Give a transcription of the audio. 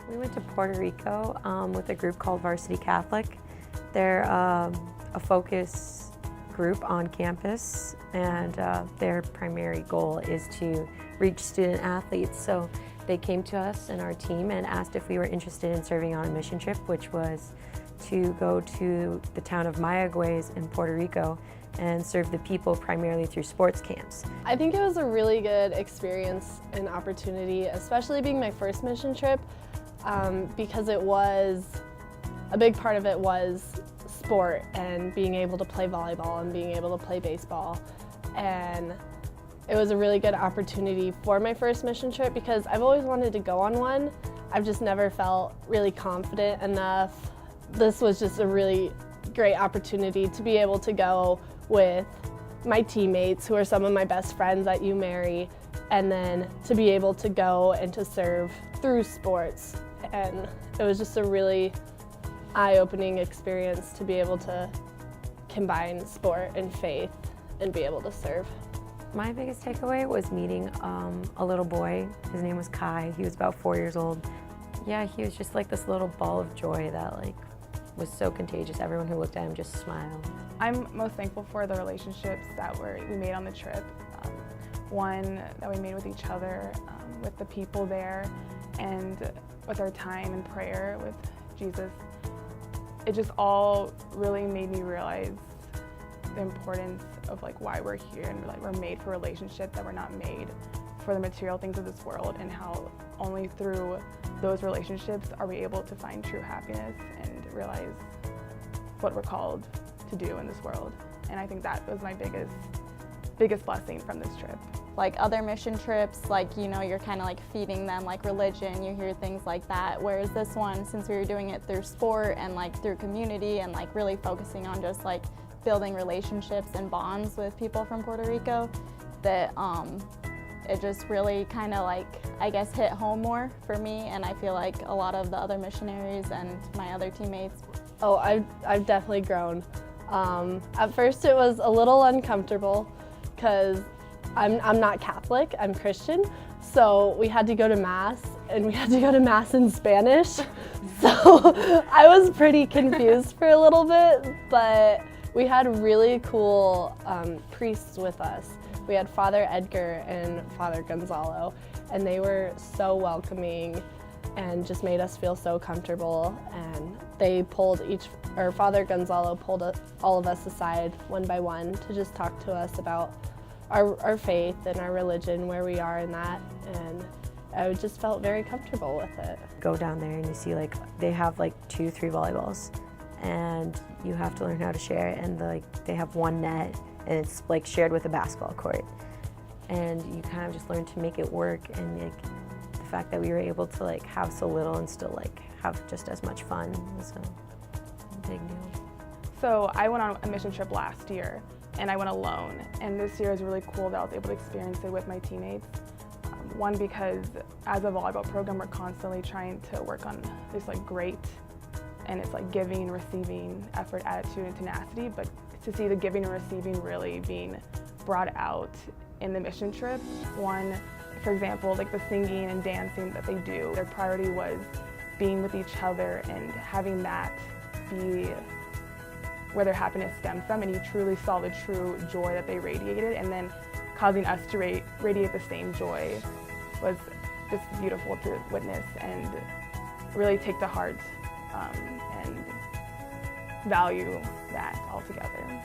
We went to Puerto Rico with a group called Varsity Catholic. They're a focus group on campus, and their primary goal is to reach student athletes. So they came to us and our team and asked if we were interested in serving on a mission trip, which was to go to the town of Mayagüez in Puerto Rico and serve the people primarily through sports camps. I think it was a really good experience and opportunity, especially being my first mission trip, because it was, a big part of it was sport and being able to play volleyball and being able to play baseball. And it was a really good opportunity for my first mission trip because I've always wanted to go on one. I've just never felt really confident enough. This was just a really great opportunity to be able to go with my teammates, who are some of my best friends at UMary, and then to be able to go and to serve through sports. And it was just a really eye-opening experience to be able to combine sport and faith and be able to serve. My biggest takeaway was meeting a little boy. His name was Kai. He was about 4 years old. Yeah, he was just like this little ball of joy that was so contagious. Everyone who looked at him just smiled. I'm most thankful for the relationships that we made on the trip. One that we made with each other, with the people there, and with our time in prayer with Jesus. It just all really made me realize the importance of why we're here, and we're made for relationships, that we're not made for the material things of this world, and how only through those relationships are we able to find true happiness and realize what we're called to do in this world. And I think that was my biggest blessing from this trip. Like other mission trips, you're kind of feeding them religion, you hear things like that. Whereas this one, since we were doing it through sport and through community and really focusing on just building relationships and bonds with people from Puerto Rico, that it just really kind of I guess hit home more for me, and I feel like a lot of the other missionaries and my other teammates. Oh, I've definitely grown. At first it was a little uncomfortable because I'm not Catholic, I'm Christian, so we had to go to Mass, and we had to go to Mass in Spanish. So I was pretty confused for a little bit, but we had really cool priests with us. We had Father Edgar and Father Gonzalo, and they were so welcoming and just made us feel so comfortable. And they Father Gonzalo pulled all of us aside one by one to just talk to us about our faith and our religion, where we are in that, and I just felt very comfortable with it. Go down there and you see they have 2, 3 volleyballs, and you have to learn how to share it, and they have one net, and it's shared with a basketball court, and you kind of just learn to make it work. And the fact that we were able to have so little and still have just as much fun was a big deal. So I went on a mission trip last year, and I went alone, and this year is really cool that I was able to experience it with my teammates. One, because as a volleyball program, we're constantly trying to work on this great, and it's giving and receiving effort, attitude, and tenacity, but to see the giving and receiving really being brought out in the mission trip. One, for example, the singing and dancing that they do, their priority was being with each other and having that be where their happiness stemmed from, and you truly saw the true joy that they radiated, and then causing us to radiate the same joy was just beautiful to witness and really take to heart and value that altogether.